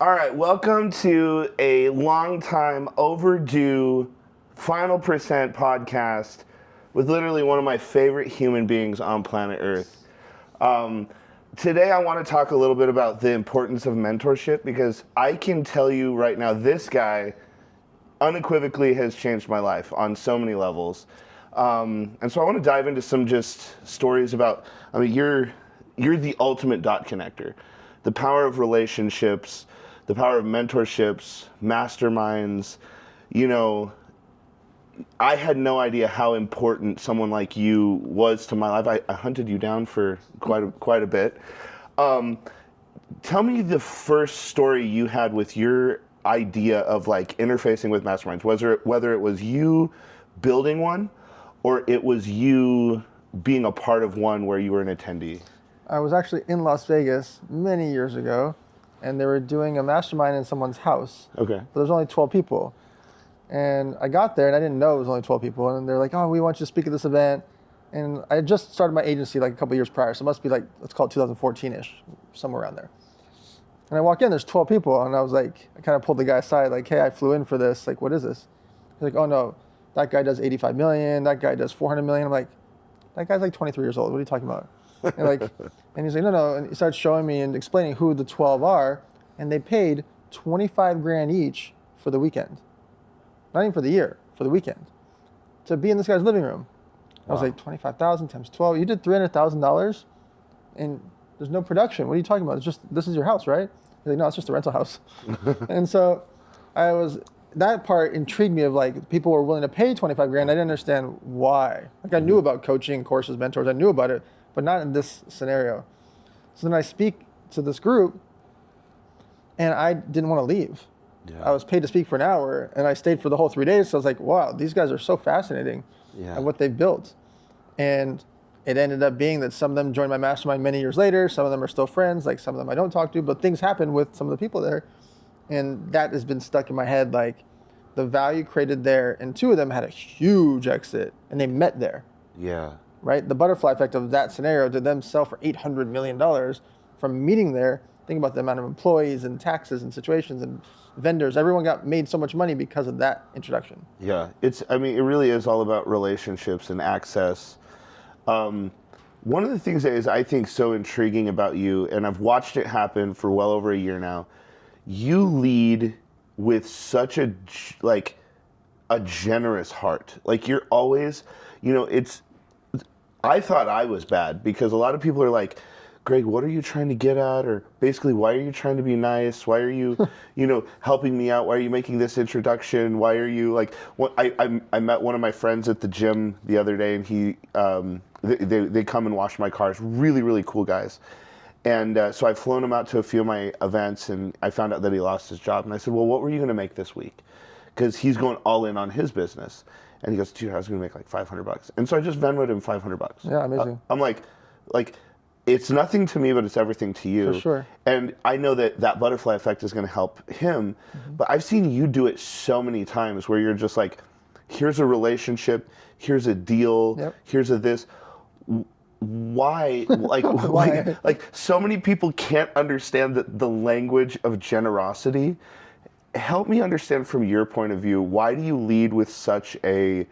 All right, welcome to a long time overdue Final Percent podcast with literally one of my favorite human beings on planet Earth. Today I want to talk a little bit about the importance of mentorship because I can tell you right now, this guy unequivocally has changed my life on so many levels. And so I want to dive into some just stories about, you're the ultimate dot connector. The power of relationships, the power of mentorships, masterminds. You know, I had no idea how important someone like you was to my life. I hunted you down for quite a bit. Tell me the first story you had with your idea of like interfacing with masterminds. Whether it was you building one or it was you being a part of one where you were an attendee. I was actually in Las Vegas many years ago, and they were doing a mastermind in someone's house. Okay. But there was only 12 people. And I got there, and I didn't know it was only 12 people. And they're like, oh, we want you to speak at this event. And I had just started my agency like a couple years prior, so it must be like, let's call it 2014-ish, somewhere around there. And I walk in, there's 12 people, and I was like, I kind of pulled the guy aside, like, hey, I flew in for this. Like, what is this? He's like, oh, no, that guy does 85 million, that guy does 400 million. I'm like, that guy's like 23 years old. What are you talking about? And he's like, no. And he starts showing me and explaining who the 12 are. And they paid 25 grand each for the weekend. Not even for the year, for the weekend. To be in this guy's living room. I was like, 25,000 times 12. You did $300,000 and there's no production. What are you talking about? It's just, this is your house, right? He's like, no, it's just a rental house. And so that part intrigued me of like, people were willing to pay 25 grand. I didn't understand why. Like I knew about coaching, courses, mentors. I knew about it, but not in this scenario. So then I speak to this group and I didn't want to leave. Yeah. I was paid to speak for an hour and I stayed for the whole 3 days. So I was like, wow, these guys are so fascinating at what they've built. And it ended up being that some of them joined my mastermind many years later. Some of them are still friends. Like some of them I don't talk to, but things happen with some of the people there. And that has been stuck in my head, like the value created there. And two of them had a huge exit and they met there. Yeah. Right? The butterfly effect of that scenario did them sell for $800 million from meeting there. Think about the amount of employees and taxes and situations and vendors. Everyone got made so much money because of that introduction. Yeah. It really is all about relationships and access. One of the things that is, I think, so intriguing about you, and I've watched it happen for well over a year now, you lead with such a generous heart. Like you're always, I thought I was bad because a lot of people are like, Greg, what are you trying to get at? Or basically, why are you trying to be nice? Why are you, helping me out? Why are you making this introduction? Why are you like, I met one of my friends at the gym the other day and he, they come and wash my cars. Really, really cool guys. And so I've flown him out to a few of my events and I found out that he lost his job. And I said, well, what were you going to make this week? Because he's going all in on his business. And he goes, dude, I was going to make like $500. And so I just Venmoed him $500. Yeah, amazing. I'm like, it's nothing to me, but it's everything to you. For sure. And I know that butterfly effect is going to help him. Mm-hmm. But I've seen you do it so many times where you're just like, here's a relationship, here's a deal, here's a this. Why? Why? Like so many people can't understand the language of generosity. Help me understand from your point of view, why do you lead with such a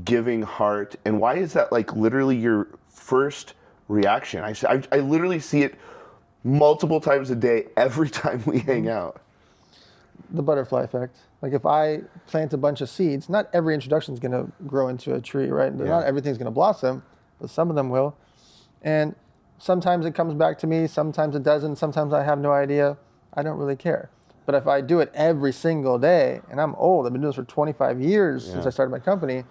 giving heart? And why is that like literally your first reaction? I literally see it multiple times a day, every time we hang out. The butterfly effect. Like if I plant a bunch of seeds, not every introduction is going to grow into a tree, right? Yeah. Not everything's going to blossom, but some of them will. And sometimes it comes back to me, sometimes it doesn't, sometimes I have no idea. I don't really care. But if I do it every single day, and I'm old, I've been doing this for 25 years since I started my company,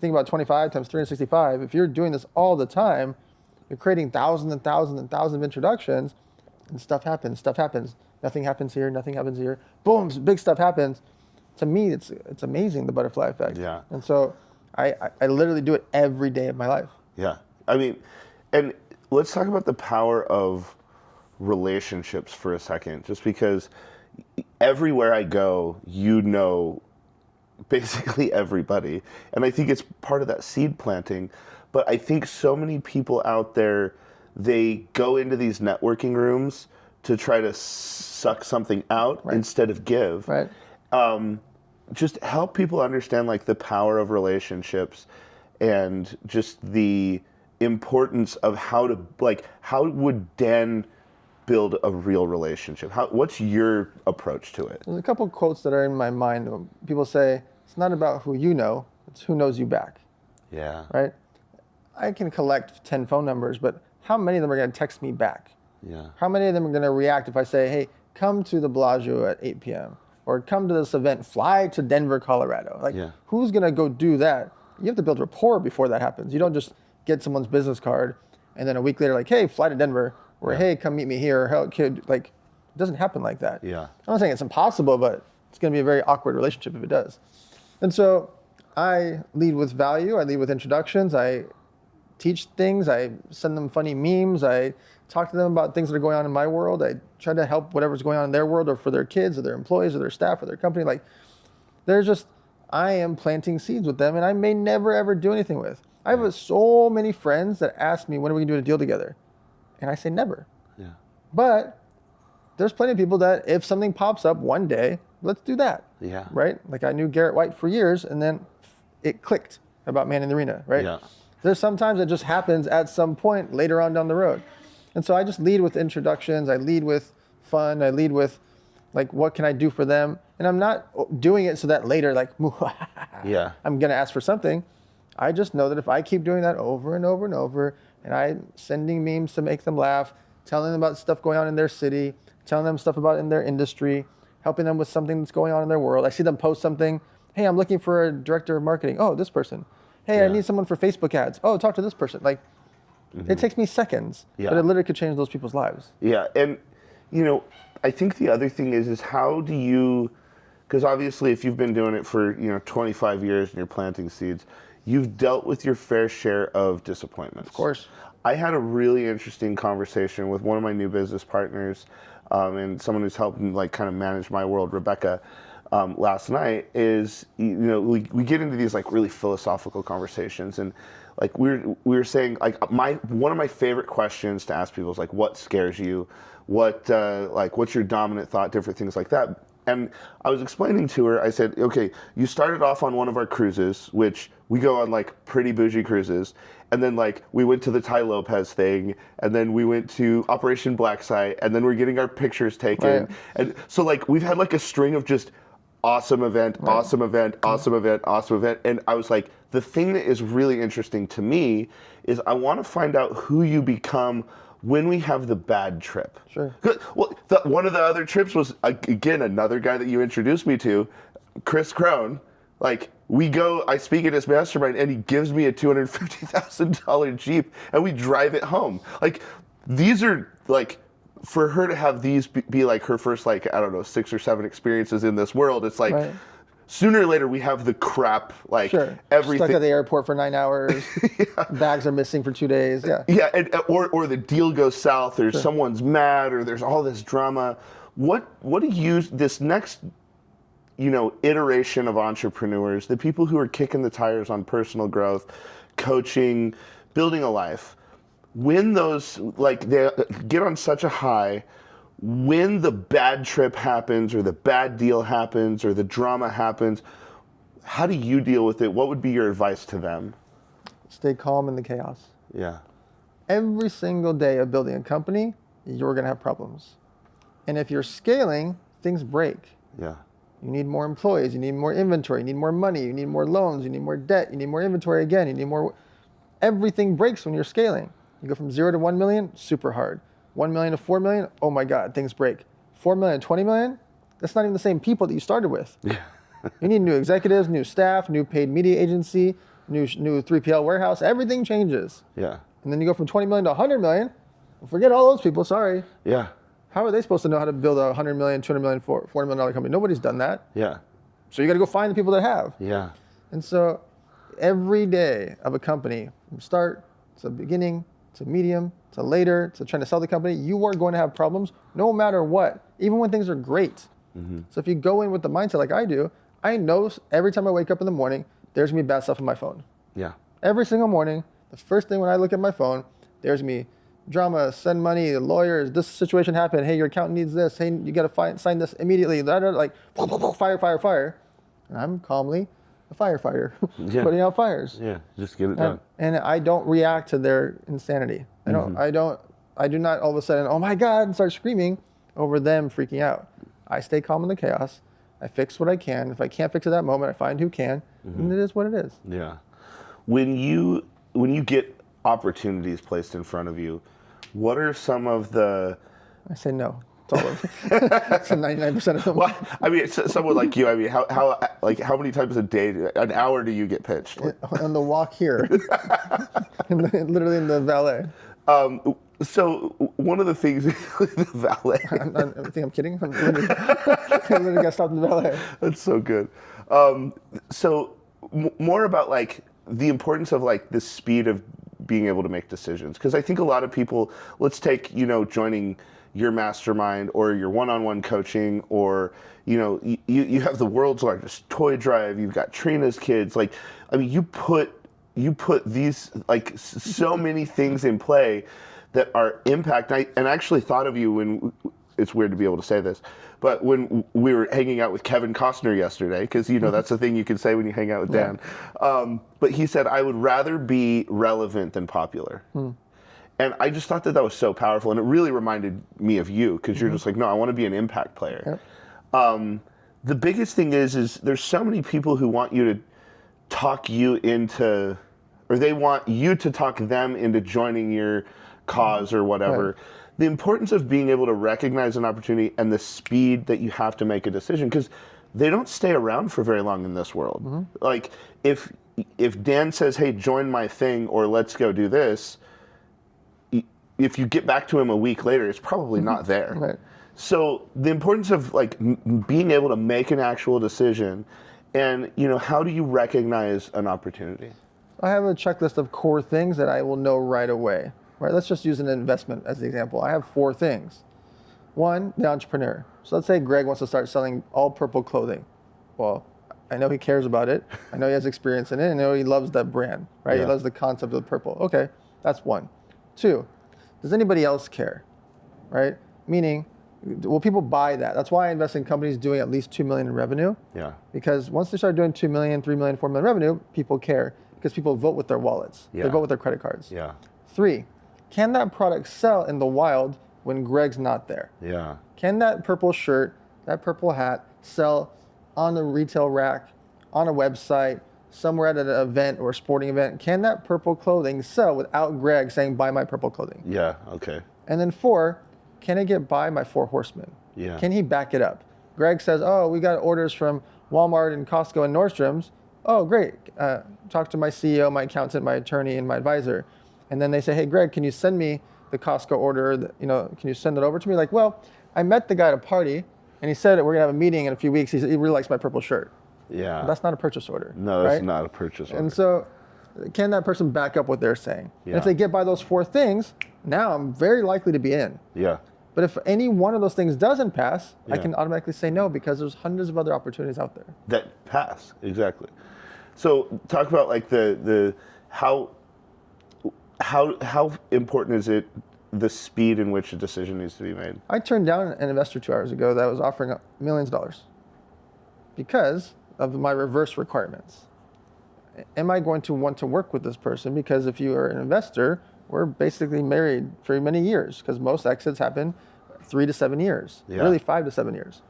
think about 25 times 365. If you're doing this all the time, you're creating thousands and thousands and thousands of introductions, and stuff happens. Nothing happens here, nothing happens here. Boom, big stuff happens. To me, it's amazing, the butterfly effect. Yeah. And so I literally do it every day of my life. Yeah. And let's talk about the power of relationships for a second, just because everywhere I go, basically everybody. And I think it's part of that seed planting. But I think so many people out there, they go into these networking rooms to try to suck something out instead of give. Right. Just help people understand like the power of relationships and just the importance of how would Dan build a real relationship? What's your approach to it? There's a couple quotes that are in my mind. People say, it's not about who you know, it's who knows you back. Yeah. Right? I can collect 10 phone numbers, but how many of them are going to text me back? Yeah. How many of them are going to react if I say, hey, come to the Bellagio at 8 p.m. or come to this event, fly to Denver, Colorado? Like, who's going to go do that? You have to build rapport before that happens. You don't just get someone's business card and then a week later, like, hey, fly to Denver, or hey, come meet me here. Hell, kid, like, it doesn't happen like that. Yeah. I'm not saying it's impossible, but it's going to be a very awkward relationship if it does. And so I lead with value. I lead with introductions. I teach things. I send them funny memes. I talk to them about things that are going on in my world. I try to help whatever's going on in their world or for their kids or their employees or their staff or their company. Like, I am planting seeds with them, and I may never, ever do anything with. I have so many friends that ask me, when are we going to do a deal together? And I say never. Yeah. But there's plenty of people that if something pops up one day, let's do that. Yeah. Right? Like I knew Garrett White for years, and then it clicked about Man in the Arena, right? Yeah. There's sometimes it just happens at some point later on down the road. And so I just lead with introductions. I lead with fun. I lead with like, what can I do for them? And I'm not doing it so that later, like, I'm going to ask for something. I just know that if I keep doing that over and over and over, and I'm sending memes to make them laugh, telling them about stuff going on in their city, telling them stuff about in their industry, helping them with something that's going on in their world. I see them post something. Hey, I'm looking for a director of marketing. Oh, this person. Hey, I need someone for Facebook ads. Oh, talk to this person. Like, it takes me seconds, but it literally could change those people's lives. Yeah, and I think the other thing is how do you, because obviously if you've been doing it for 25 years and you're planting seeds, you've dealt with your fair share of disappointments. Of course. I had a really interesting conversation with one of my new business partners and someone who's helped me like kind of manage my world, Rebecca, last night. Is we get into these like really philosophical conversations, and like we were saying like one of my favorite questions to ask people is like, what scares you? What's your dominant thought? Different things like that. And I was explaining to her, I said, okay, you started off on one of our cruises, which we go on like pretty bougie cruises. And then like we went to the Ty Lopez thing, and then we went to Operation Black Site, and then we're getting our pictures taken. Right. And so like we've had like a string of just awesome event, awesome event, awesome event, awesome event. And I was like, the thing that is really interesting to me is I want to find out who you become when we have the bad trip. Sure. Well, one of the other trips was, again, another guy that you introduced me to, Chris Crone. Like, I speak at his mastermind, and he gives me a $250,000 Jeep, and we drive it home. Like, these are, like, for her to have these be like her first, like, I don't know, 6 or 7 experiences in this world, it's like, sooner or later we have the crap, like everything. Stuck at the airport for 9 hours. Bags are missing for 2 days. Yeah. Yeah, or the deal goes south, or someone's mad, or there's all this drama. What do you, this next, iteration of entrepreneurs, the people who are kicking the tires on personal growth, coaching, building a life, when those, like, they get on such a high, when the bad trip happens or the bad deal happens or the drama happens, how do you deal with it? What would be your advice to them? Stay calm in the chaos. Yeah. Every single day of building a company, you're going to have problems. And if you're scaling, things break. Yeah. You need more employees, you need more inventory, you need more money, you need more loans, you need more debt, you need more inventory again, you need more. Everything breaks when you're scaling. You go from 0 to 1 million, super hard. 1 million to 4 million, oh my God, things break. 4 million to 20 million, that's not even the same people that you started with. Yeah. You need new executives, new staff, new paid media agency, new 3PL warehouse, everything changes. Yeah. And then you go from 20 million to 100 million, forget all those people, sorry. Yeah. How are they supposed to know how to build a 100 million, 200 million, $400 million company? Nobody's done that. Yeah. So you got to go find the people that have. Yeah. And so every day of a company, from start to beginning to medium to later to trying to sell the company, you are going to have problems no matter what, even when things are great. Mm-hmm. So if you go in with the mindset like I do, I know every time I wake up in the morning, there's going to be bad stuff on my phone. Yeah. Every single morning, the first thing when I look at my phone, there's me drama, send money, lawyers, this situation happened. Hey, your accountant needs this. Hey, you got to sign this immediately. Like, fire, fire, fire. And I'm calmly a firefighter, putting out fires. Yeah, just get it done. And I don't react to their insanity. I do not all of a sudden, oh my God, and start screaming over them freaking out. I stay calm in the chaos. I fix what I can. If I can't fix it that moment, I find who can, and it is what it is. Yeah. When you get opportunities placed in front of you, what are some of the... I say no. It's all of them. So 99% of them. Well, I mean, someone like you, I mean, how many times a day, an hour do you get pitched? On the walk here. Literally in the valet. So one of the things, the valet. I think I'm kidding. I literally got stopped in the valet. That's so good. So more about like the importance of like the speed of being able to make decisions. Because I think a lot of people, let's take, joining your mastermind or your one-on-one coaching, or, you have the world's largest toy drive. You've got Trina's kids. Like, I mean, you put these, like, so many things in play that are impact. And I actually thought of you when, it's weird to be able to say this, but when we were hanging out with Kevin Costner yesterday, because, that's the thing you can say when you hang out with Dan. But he said, I would rather be relevant than popular. And I just thought that was so powerful. And it really reminded me of you, because you're just like, no, I want to be an impact player. Yep. The biggest thing is there's so many people who want you to talk you into, or they want you to talk them into joining your cause or whatever. Right. The importance of being able to recognize an opportunity and the speed that you have to make a decision, because they don't stay around for very long in this world. Like, if Dan says, hey, join my thing, or let's go do this, if you get back to him a week later, it's probably not there. Right. So the importance of like being able to make an actual decision, and how do you recognize an opportunity? I have a checklist of core things that I will know right away. Right, let's just use an investment as the example. I have 4 things. 1, the entrepreneur. So let's say Greg wants to start selling all purple clothing. Well, I know he cares about it. I know he has experience in it. I know he loves that brand, right? Yeah. He loves the concept of purple. Okay, that's 1. 2, does anybody else care, right? Meaning, will people buy that? That's why I invest in companies doing at least $2 million in revenue. Yeah. Because once they start doing $2 million, $3 million, $4 million revenue, people care, because people vote with their wallets. Yeah. They vote with their credit cards. Yeah. 3, can that product sell in the wild when Greg's not there? Yeah. Can that purple shirt, that purple hat sell on the retail rack, on a website, somewhere at an event or a sporting event? Can that purple clothing sell without Greg saying, buy my purple clothing? Yeah, okay. And then 4, can it get by my 4 horsemen? Yeah. Can he back it up? Greg says, oh, we got orders from Walmart and Costco and Nordstrom's. Oh, great. Talk to my CEO, my accountant, my attorney, and my advisor. And then they say, hey, Greg, can you send me the Costco order? Can you send it over to me? Like, well, I met the guy at a party, and he said we're going to have a meeting in a few weeks. He really likes my purple shirt. Yeah. Well, that's not a purchase order. No, that's not a purchase order. And so can that person back up what they're saying? Yeah. And if they get by those 4 things, now I'm very likely to be in. Yeah. But if any one of those things doesn't pass, I can automatically say no, because there's hundreds of other opportunities out there. That pass, exactly. So talk about like the how important is it, the speed in which a decision needs to be made? I turned down an investor 2 hours ago that was offering millions of dollars because of my reverse requirements. Am I going to want to work with this person? Because if you are an investor, we're basically married for many years, because most exits happen 3 to 7 years, really 5 to 7 years.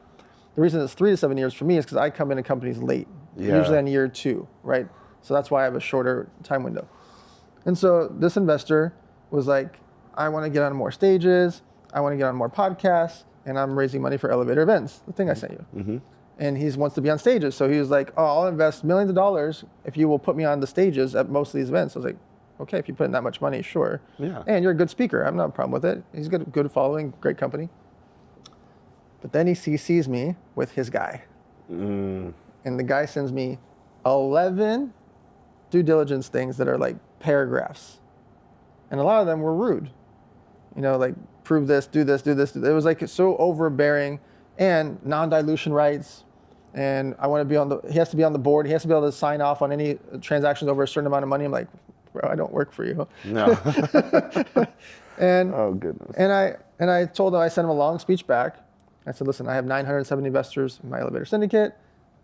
The reason it's 3 to 7 years for me is because I come into companies late, usually on year 2, right? So that's why I have a shorter time window. And so this investor was like, I want to get on more stages, I want to get on more podcasts, and I'm raising money for elevator events, the thing I sent you. Mm-hmm. And he wants to be on stages. So he was like, oh, I'll invest millions of dollars if you will put me on the stages at most of these events. I was like, okay, if you put in that much money, sure. Yeah. And you're a good speaker. I have no problem with it. He's good following, great company. But then he CCs me with his guy. And the guy sends me 11 due diligence things that are like paragraphs. And a lot of them were rude. Like, prove this, do this, do this. It was like so overbearing, and non-dilution rights. And I want to be he has to be on the board. He has to be able to sign off on any transactions over a certain amount of money. I'm like, bro, I don't work for you. No. And Oh, goodness. and I told him, I sent him a long speech back. I said, listen, I have 970 investors in my elevator syndicate.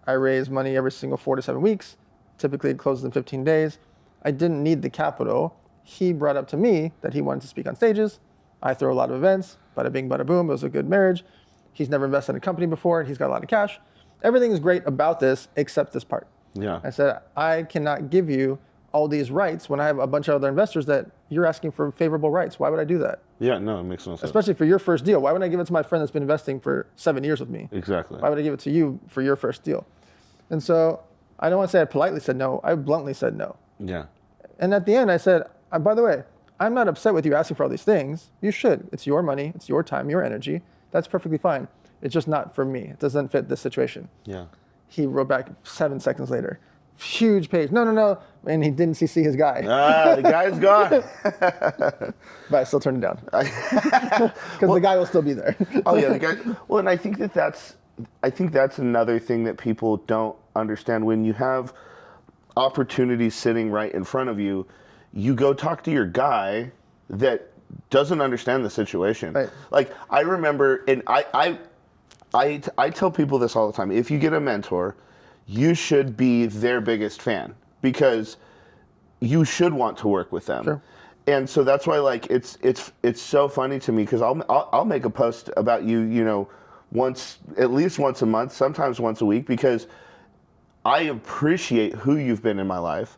I raise money every single 4 to 7 weeks. Typically it closes in 15 days. I didn't need the capital. He brought up to me that he wanted to speak on stages. I throw a lot of events, bada bing, bada boom. It was a good marriage. He's never invested in a company before. He's got a lot of cash. Everything is great about this except this part. Yeah. I said, I cannot give you all these rights when I have a bunch of other investors that you're asking for favorable rights. Why would I do that? Yeah, no, it makes no sense. Especially for your first deal. Why would I give it to my friend that's been investing for 7 years with me? Exactly. Why would I give it to you for your first deal? And so I don't want to say I politely said no. I bluntly said no. Yeah. And at the end, I said, by the way, I'm not upset with you asking for all these things. You should. It's your money. It's your time, your energy. That's perfectly fine. It's just not for me. It doesn't fit this situation. Yeah. He wrote back 7 seconds later. Huge page. No. And he didn't CC his guy. The guy's gone. But I still turned it down. Because the guy will still be there. Oh yeah, the guy. Well, and I think that's another thing that people don't understand. When you have opportunities sitting right in front of you, you go talk to your guy that doesn't understand the situation. Right. Like I remember, and I tell people this all the time. If you get a mentor, you should be their biggest fan because you should want to work with them. Sure. And so that's why, like, it's so funny to me because I'll make a post about you, at least once a month, sometimes once a week, because I appreciate who you've been in my life.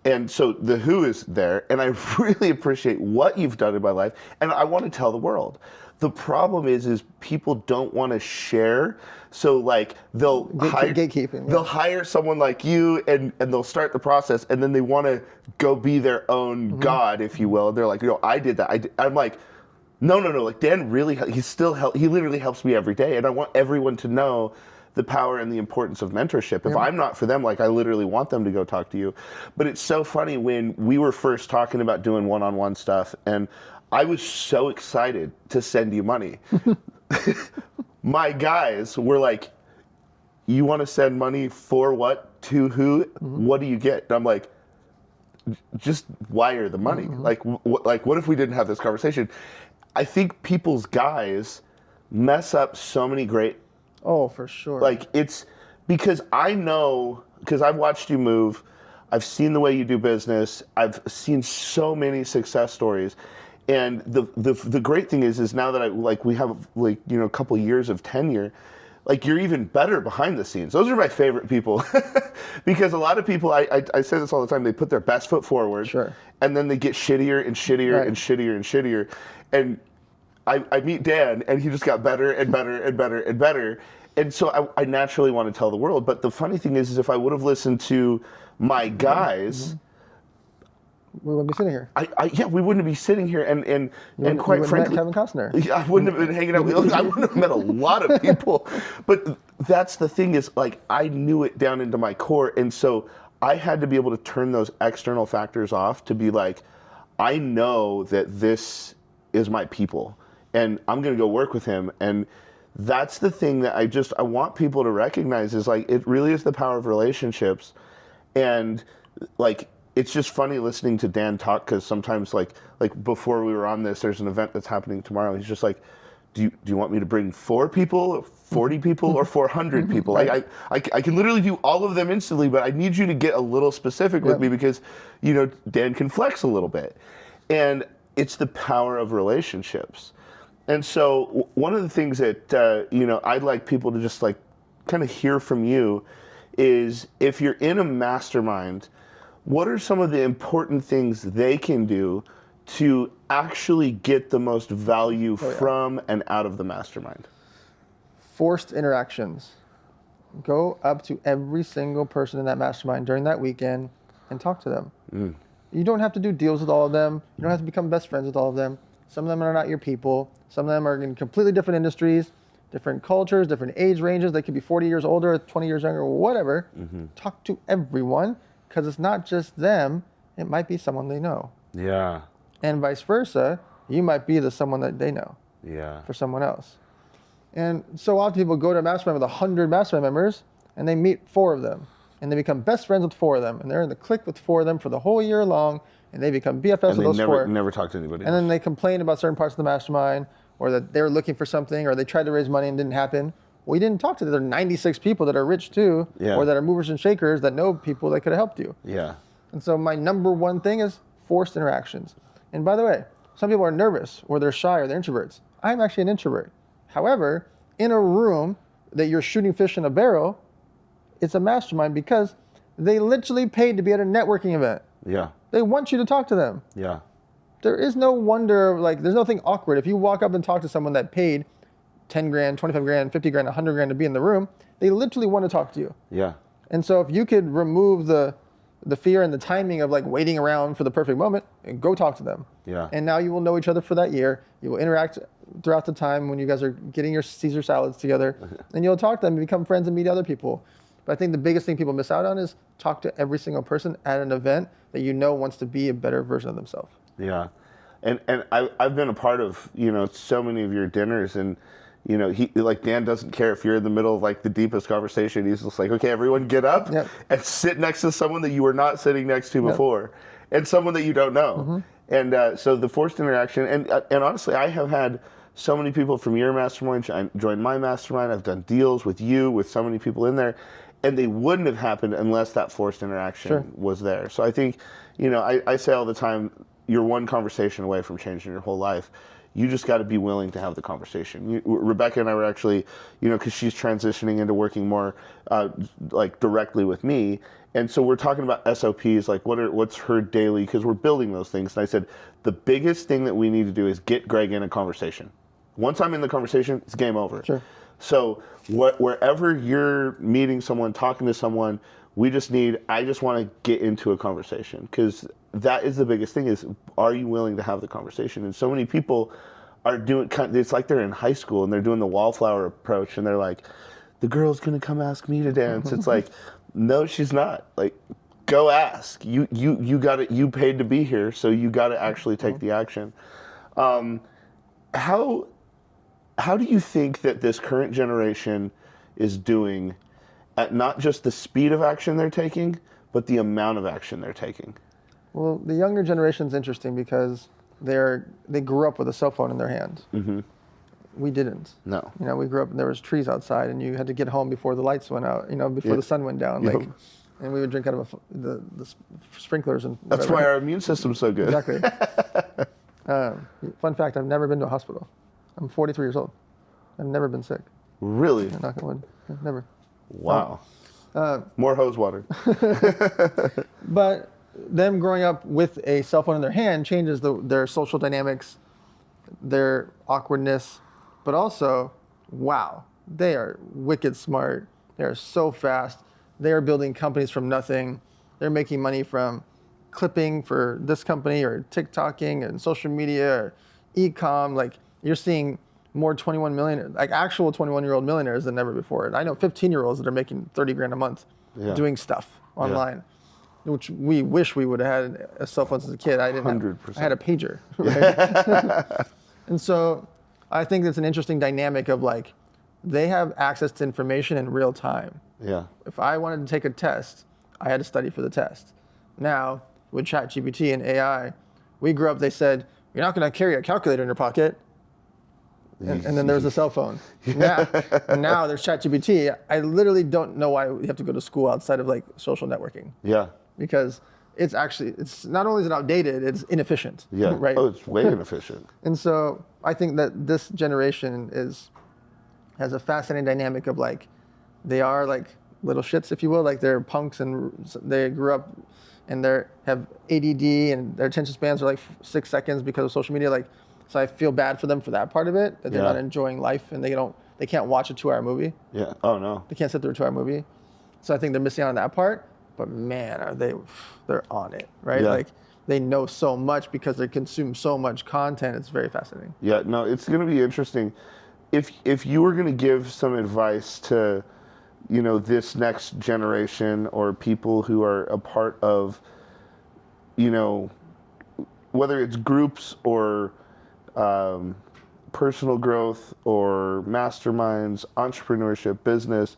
And so the who is there, and I really appreciate what you've done in my life, and I want to tell the world. The problem is people don't want to share, so like they'll gatekeeping. Yeah. They'll hire someone like you, and they'll start the process, and then they want to go be their own god, if you will. And they're like, I did that. I'm like, no. Like Dan really, he literally helps me every day, and I want everyone to know the power and the importance of mentorship. If I'm not for them, like I literally want them to go talk to you. But it's so funny when we were first talking about doing one-on-one stuff, and I was so excited to send you money. My guys were like, you want to send money for what? To who? What do you get? And I'm like, just wire the money. Like what if we didn't have this conversation? I think people's guys mess up so many great. Oh, for sure. Like it's because I know, because I've watched you move. I've seen the way you do business. I've seen so many success stories. And the great thing is now that we have a couple years of tenure, like you're even better behind the scenes. Those are my favorite people because a lot of people, I say this all the time, they put their best foot forward, sure, and then they get shittier and shittier and shittier and shittier. And I meet Dan, and he just got better and better and better and better. And so I naturally want to tell the world. But the funny thing is if I would have listened to my guys. We wouldn't be sitting here. We wouldn't be sitting here, and quite frankly, Kevin Costner. I wouldn't have been hanging out with. I wouldn't have met a lot of people. But that's the thing is, like, I knew it down into my core, and so I had to be able to turn those external factors off to be like, I know that this is my people, and I'm going to go work with him. And that's the thing that I want people to recognize is like it really is the power of relationships, and like. It's just funny listening to Dan talk because sometimes like before we were on this, there's an event that's happening tomorrow. He's just like, do you want me to bring 4 people, 40 people, or 400 people? Like I can literally do all of them instantly, but I need you to get a little specific with me because, Dan can flex a little bit. And it's the power of relationships. And so one of the things that, I'd like people to just like kind of hear from you is if you're in a mastermind, what are some of the important things they can do to actually get the most value from and out of the mastermind? Forced interactions. Go up to every single person in that mastermind during that weekend and talk to them. You don't have to do deals with all of them. You don't have to become best friends with all of them. Some of them are not your people. Some of them are in completely different industries, different cultures, different age ranges. They could be 40 years older, 20 years younger, whatever. Talk to everyone. Because it's not just them, it might be someone they know. Yeah. And vice versa, you might be the someone that they know. Yeah. For someone else. And so often people go to a mastermind with 100 mastermind members, and they meet 4 of them. and they become best friends with 4 of them, and they're in the clique with 4 of them for the whole year long, and they become BFFs with those 4. Never talk to anybody and else. then they complain about certain parts of the mastermind, or that they're looking for something, or they tried to raise money and didn't happen. Well, you didn't talk to the other 96 people that are rich too, or that are movers and shakers that know people that could have helped you. Yeah. And so my number one thing is forced interactions. And by the way, some people are nervous, or they're shy, or they're introverts. I'm actually an introvert. However, in a room that you're shooting fish in a barrel, it's a mastermind because they literally paid to be at a networking event. Yeah. They want you to talk to them. Yeah. There is no wonder, like, there's nothing awkward. If you walk up and talk to someone that paid 10 grand, 25 grand, 50 grand, 100 grand to be in the room, they literally want to talk to you. Yeah. And so if you could remove the fear and the timing of like waiting around for the perfect moment and go talk to them. Yeah. And now you will know each other for that year. You will interact throughout the time when you guys are getting your Caesar salads together, and you'll talk to them and become friends and meet other people. But I think the biggest thing people miss out on is talk to every single person at an event that you know wants to be a better version of themselves. Yeah. And I've been a part of, so many of your dinners, and he, like, Dan doesn't care if you're in the middle of like the deepest conversation. He's just like, okay, everyone get up and sit next to someone that you were not sitting next to before, and someone that you don't know. And so the forced interaction, and honestly, I have had so many people from your mastermind join my mastermind. I've done deals with you, with so many people in there, and they wouldn't have happened unless that forced interaction was there. So I think, I say all the time, you're one conversation away from changing your whole life. You just got to be willing to have the conversation. Rebecca and I were actually, because she's transitioning into working more like directly with me. And so we're talking about SOPs, like what's her daily, because we're building those things. And I said, the biggest thing that we need to do is get Greg in a conversation. Once I'm in the conversation, it's game over. Sure. So wherever you're meeting someone, talking to someone, I just want to get into a conversation, because that is the biggest thing, is, are you willing to have the conversation? And so many people are doing, it's like they're in high school and they're doing the wallflower approach, and they're like, the girl's going to come ask me to dance. It's like, no, she's not. Like, go ask. You got it. You paid to be here, so you got to actually take the action. How do you think that this current generation is doing at not just the speed of action they're taking, but the amount of action they're taking? Well, the younger generation's interesting because they grew up with a cell phone in their hand. Mm-hmm. We didn't. No. We grew up and there was trees outside, and you had to get home before the lights went out. Before the sun went down. Like, and we would drink out of the sprinklers and whatever. That's why our immune system's so good. Exactly. Fun fact: I've never been to a hospital. I'm 43 years old. I've never been sick. Really? Knock on wood. Never. Wow. More hose water. But them growing up with a cell phone in their hand changes their social dynamics, their awkwardness, but also, wow, they are wicked smart. They are so fast. They are building companies from nothing. They're making money from clipping for this company, or TikToking and social media, or e-com. Like, you're seeing more 21 million, like actual 21-year-old millionaires than ever before. And I know 15-year-olds that are making 30 grand a month doing stuff online, which we wish we would have had a cell phone as a kid. I didn't 100%. I had a pager. Right? And so I think it's an interesting dynamic of, like, they have access to information in real time. Yeah. If I wanted to take a test, I had to study for the test. Now, with ChatGPT and AI, we grew up, they said, you're not going to carry a calculator in your pocket. And then there's a cell phone. Now there's ChatGPT. I literally don't know why you have to go to school outside of, like, social networking. Yeah. Because it's not only is it outdated, it's inefficient. Yeah. Right? Oh, it's way inefficient. And so I think that this generation has a fascinating dynamic of, like, they are like little shits, if you will. Like, they're punks, and they grew up and they have ADD, and their attention spans are like 6 seconds because of social media. Like, so I feel bad for them for that part of it, that they're not enjoying life, and they can't watch a 2-hour movie. Yeah. Oh no. They can't sit through a 2-hour movie. So I think they're missing out on that part. But man, they're on it, right? Yeah. Like, they know so much because they consume so much content. It's very fascinating. Yeah, no, it's going to be interesting. If you were going to give some advice to, this next generation, or people who are a part of, whether it's groups or personal growth or masterminds, entrepreneurship, business,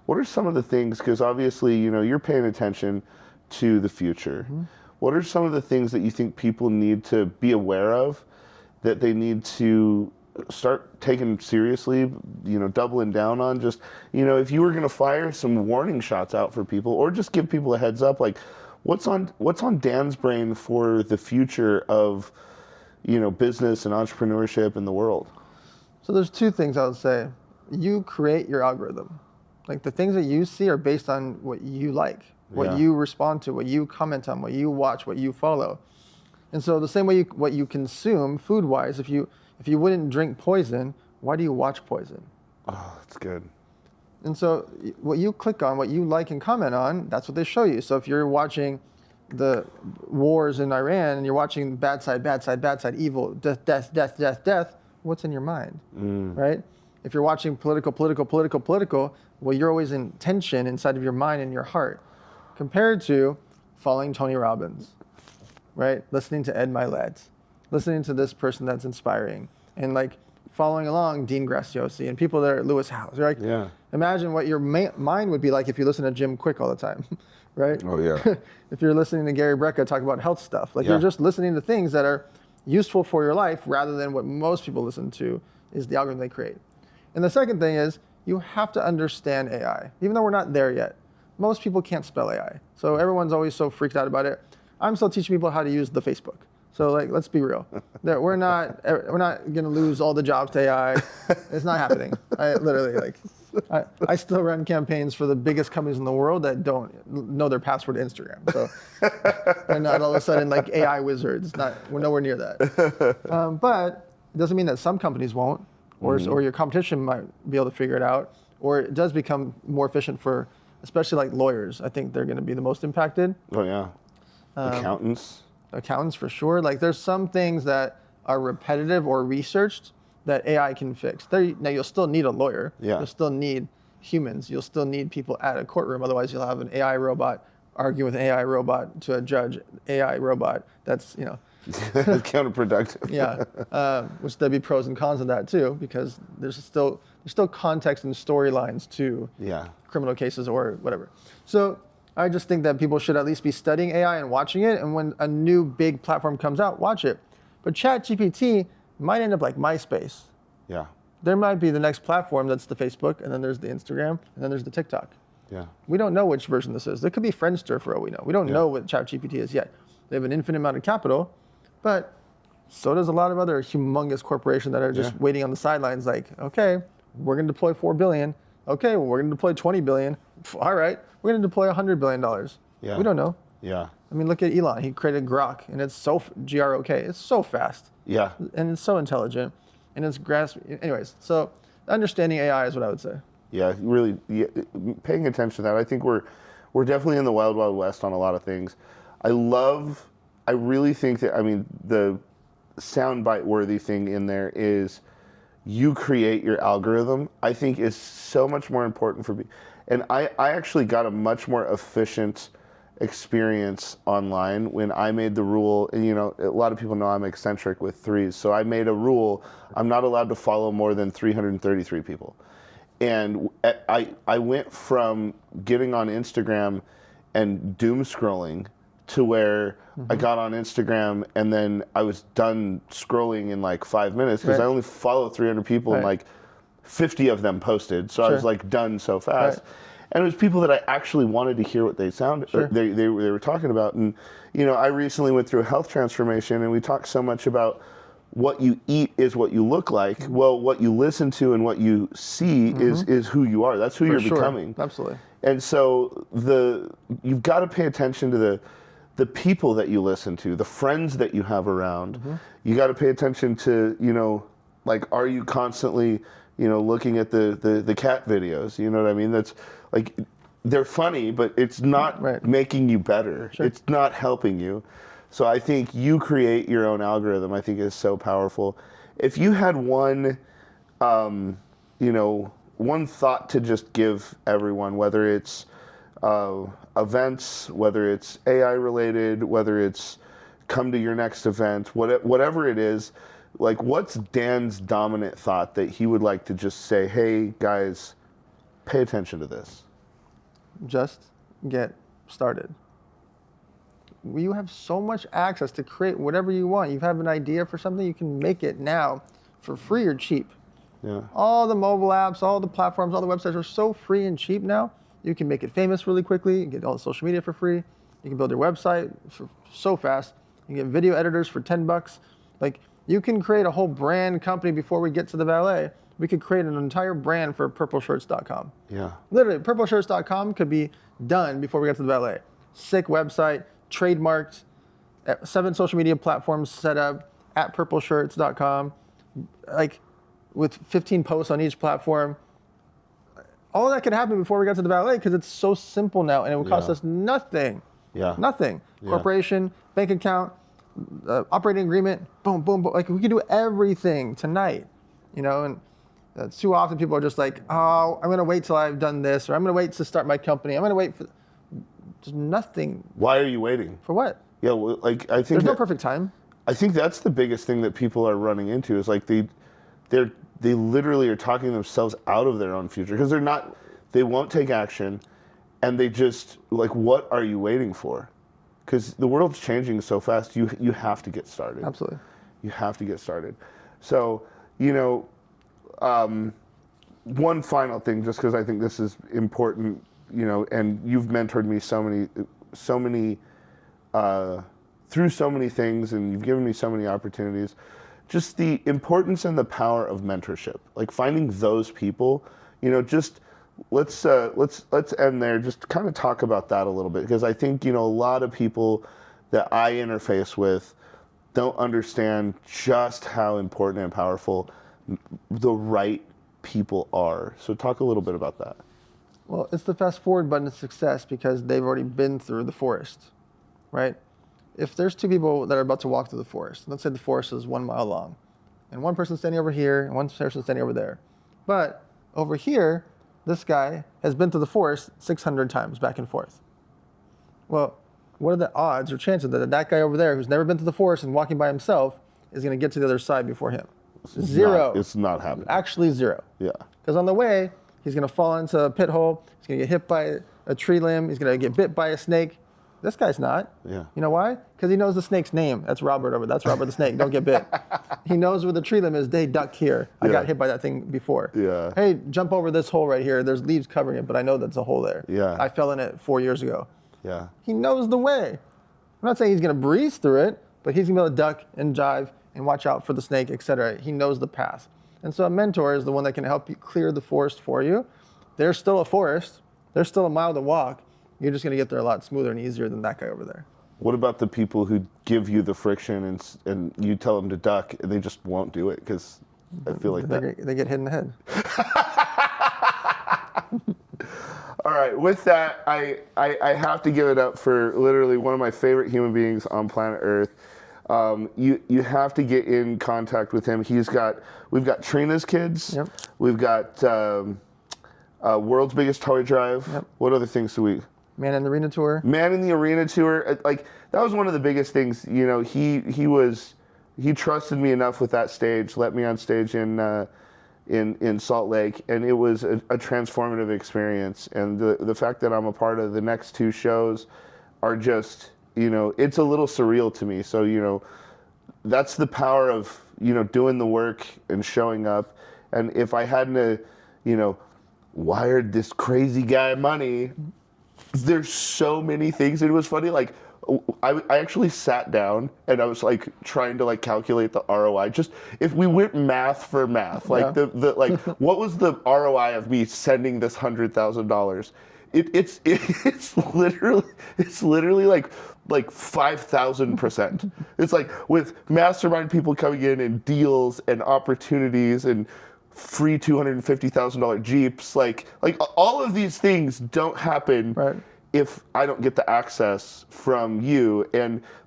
what are some of the things, because obviously, you're paying attention to the future. What are some of the things that you think people need to be aware of, that they need to start taking seriously, doubling down on? Just, if you were going to fire some warning shots out for people, or just give people a heads up, like what's on Dan's brain for the future of, business and entrepreneurship in the world? So there's two things I would say. You create your algorithm. Like the things that you see are based on what you like, what you respond to, what you comment on, what you watch, what you follow. And so the same way what you consume food-wise, if you wouldn't drink poison, why do you watch poison? Oh, that's good. And so what you click on, what you like and comment on, that's what they show you. So if you're watching the wars in Iran and you're watching bad side, evil, death, what's in your mind, right? If you're watching political, well, you're always in tension inside of your mind and your heart, compared to following Tony Robbins, right? Listening to Ed Milet, listening to this person that's inspiring, and like following along Dean Graziosi and people that are Lewis Howes. You're like, imagine what your mind would be like if you listen to Jim Quick all the time, right? Oh yeah. If you're listening to Gary Brecka talk about health stuff, like you're just listening to things that are useful for your life, rather than what most people listen to is the algorithm they create. And the second thing is, you have to understand AI. Even though we're not there yet, most people can't spell AI. So everyone's always so freaked out about it. I'm still teaching people how to use the Facebook. So like, let's be real. We're not gonna lose all the jobs to AI. It's not happening. I still run campaigns for the biggest companies in the world that don't know their password to Instagram. So they're not all of a sudden like AI wizards. We're nowhere near that. But it doesn't mean that some companies won't, or your competition might be able to figure it out, or it does become more efficient for, especially like lawyers. I think they're going to be the most impacted. Oh yeah. Accountants for sure. Like there's some things that are repetitive or researched that AI can fix. Now you'll still need a lawyer. Yeah. You'll still need humans. You'll still need people at a courtroom. Otherwise you'll have an AI robot arguing with an AI robot to a judge, AI robot. That's, counterproductive. Which there'd be pros and cons of that too, because there's still context and storylines to criminal cases or whatever. So I just think that people should at least be studying AI and watching it, and when a new big platform comes out, watch it. But ChatGPT might end up like MySpace. Yeah. There might be the next platform that's the Facebook, and then there's the Instagram, and then there's the TikTok. Yeah. We don't know which version this is. There could be Friendster for all we know. We don't know what ChatGPT is yet. They have an infinite amount of capital, but so does a lot of other humongous corporations that are just waiting on the sidelines like, okay, we're going to deploy $4 billion. Okay, well, we're going to deploy $20 billion. All right, we're going to deploy $100 billion. Yeah. We don't know. Yeah. I mean, look at Elon. He created Grok, and it's so, G-R-O-K, it's so fast. Yeah. And it's so intelligent, and it's anyways, so understanding AI is what I would say. Yeah, really paying attention to that. I think we're definitely in the wild, wild west on a lot of things. I really think that, the soundbite worthy thing in there is you create your algorithm, I think is so much more important for me. And I actually got a much more efficient experience online when I made the rule, and a lot of people know I'm eccentric with threes, so I made a rule, I'm not allowed to follow more than 333 people. And I went from getting on Instagram and doom scrolling to where I got on Instagram and then I was done scrolling in like 5 minutes, because I only follow 300 people and like 50 of them posted. So I was like done so fast. And it was people that I actually wanted to hear what they sounded, they were talking about. And I recently went through a health transformation, and we talked so much about what you eat is what you look like. Well, what you listen to and what you see is who you are. That's who you're becoming. Absolutely. And so you've got to pay attention to the people that you listen to, the friends that you have around. You got to pay attention to, like, are you constantly, looking at the cat videos? You know what I mean? That's like, they're funny, but it's not making you better. It's not helping you. So I think you create your own algorithm, I think is so powerful. If you had one thought to just give everyone, whether it's events, whether it's AI related, whether it's come to your next event, whatever it is, like what's Dan's dominant thought that he would like to just say, hey guys, pay attention to this? just get started. You have so much access to create whatever you want. You have an idea for something, you can make it now for free or cheap. Yeah. All the mobile apps, all the platforms, all the websites are so free and cheap now. You can make it famous really quickly. You can get all the social media for free. You can build your website for so fast. You can get video editors for $10. Like, you can create a whole brand company before we get to the valet. We could create an entire brand for purpleshirts.com. Yeah. Literally, purpleshirts.com could be done before we get to the valet. Sick website, trademarked, 7 social media platforms set up at purpleshirts.com, like with 15 posts on each platform. All that could happen before we got to the valet because it's so simple now and it would cost us nothing. Yeah. Nothing. Yeah. Corporation, bank account, operating agreement, boom, boom, boom. Like, we could do everything tonight, you know, and too often people are just like, oh, I'm going to wait till I've done this, or I'm going to wait to start my company. I'm going to wait for just nothing. Why are you waiting? For what? Yeah, well, like, I think there's no perfect time. I think that's the biggest thing that people are running into is like they literally are talking themselves out of their own future because they won't take action, and they just like, what are you waiting for? Because the world's changing so fast. You have to get started. Absolutely. You have to get started. So, you know, one final thing, just because I think this is important, you know, and you've mentored me so many through so many things, and you've given me so many opportunities. Just the importance and the power of mentorship, like finding those people, you know, just let's end there. Just kind of talk about that a little bit, because I think, you know, a lot of people that I interface with don't understand just how important and powerful the right people are. So talk a little bit about that. Well, it's the fast forward button to success because they've already been through the forest, right? If there's 2 people that are about to walk through the forest, let's say the forest is 1 mile long, and one person's standing over here and one person's standing over there. But over here, this guy has been through the forest 600 times back and forth. Well, what are the odds or chances that guy over there who's never been through the forest and walking by himself is going to get to the other side before him? Zero. It's not happening. Actually, 0. Yeah. Because on the way, he's going to fall into a pit hole. He's going to get hit by a tree limb. He's going to get bit by a snake. This guy's not. Yeah. You know why? Because he knows the snake's name. That's Robert over. That's Robert the snake. Don't get bit. He knows where the tree limb is. They duck here. I got hit by that thing before. Yeah. Hey, jump over this hole right here. There's leaves covering it, but I know that's a hole there. Yeah. I fell in it 4 years ago. Yeah. He knows the way. I'm not saying he's going to breeze through it, but he's going to be able to duck and jive and watch out for the snake, etc. He knows the path. And so a mentor is the one that can help you clear the forest for you. There's still a forest. There's still a mile to walk. You're just going to get there a lot smoother and easier than that guy over there. What about the people who give you the friction and you tell them to duck and they just won't do it? Because I feel like they get hit in the head. All right, with that, I have to give it up for literally one of my favorite human beings on planet Earth. You have to get in contact with him. We've got Trina's Kids. Yep. We've got World's Biggest Toy Drive. Yep. What other things do we? Man in the Arena Tour. Man in the Arena Tour. Like, that was one of the biggest things. You know, he trusted me enough with that stage, let me on stage in Salt Lake, and it was a transformative experience. And the fact that I'm a part of the next 2 shows are just, you know, it's a little surreal to me. So, you know, that's the power of, you know, doing the work and showing up. And if I hadn't, you know, wired this crazy guy money, there's so many things. It was funny, like, I actually sat down and I was like trying to like calculate the ROI. Just if we went math for math, like the like what was the ROI of me sending this $100,000? It's literally like 5,000%. It's like with mastermind people coming in and deals and opportunities and free $250,000 Jeeps, like all of these things don't happen. Right. If I don't get the access from you.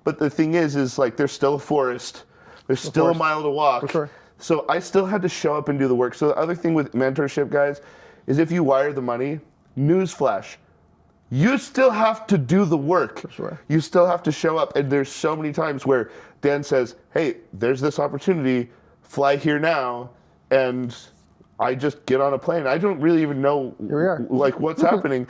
But the thing is like there's still a forest, there's still a mile to walk. For sure. So I still had to show up and do the work. So the other thing with mentorship, guys, is if you wire the money, newsflash, you still have to do the work. For sure. You still have to show up. And there's so many times where Dan says, hey, there's this opportunity, fly here now. And I just get on a plane. I don't really even know like what's happening.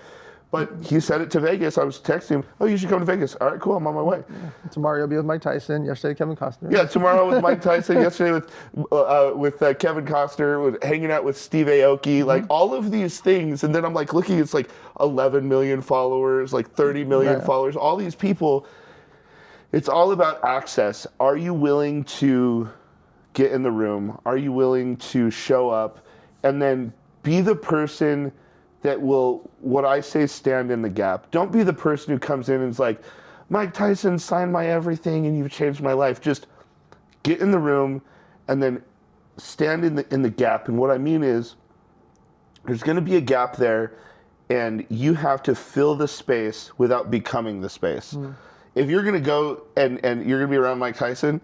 But he said it to Vegas. I was texting him, oh, you should come to Vegas. All right, cool, I'm on my way. Yeah. Tomorrow you'll be with Mike Tyson. Yesterday, Kevin Costner. Yeah, tomorrow with Mike Tyson. Yesterday with Kevin Costner, hanging out with Steve Aoki. Like, all of these things. And then I'm like looking, it's like 11 million followers, like 30 million followers. All these people. It's all about access. Are you willing to get in the room? Are you willing to show up? And then be the person that will, what I say, stand in the gap. Don't be the person who comes in and is like, Mike Tyson signed my everything and you've changed my life. Just get in the room and then stand in the gap. And what I mean is, there's going to be a gap there, and you have to fill the space without becoming the space. If you're going to go and you're going to be around Mike Tyson's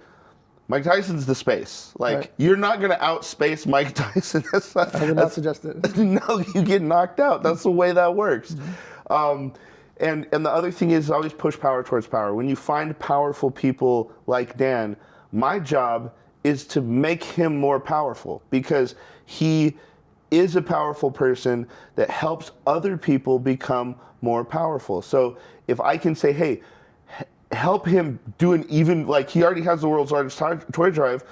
the space. Like, you're not going to outspace Mike Tyson. I would not suggest it. No, you get knocked out. That's the way that works. And the other thing is, always push power towards power. When you find powerful people like Dan, my job is to make him more powerful, because he is a powerful person that helps other people become more powerful. So if I can say, hey, help him do an even, like, he already has the world's largest toy drive,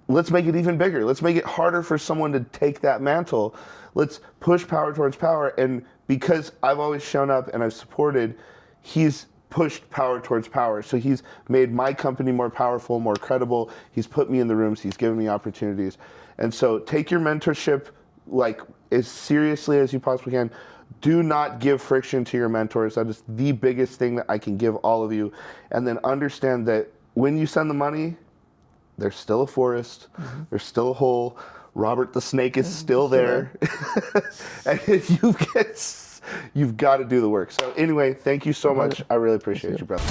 let's make it even bigger. Let's make it harder for someone to take that mantle. Let's push power towards power. And because I've always shown up and I've supported, he's pushed power towards power. So he's made my company more powerful, more credible. He's put me in the rooms. He's given me opportunities. And so take your mentorship like as seriously as you possibly can. Do not give friction to your mentors. That is the biggest thing that I can give all of you. And then understand that when you send the money, there's still a forest, there's still a hole. Robert the Snake is still there. And you've got to do the work. So anyway, thank you so much. I really appreciate you, brother.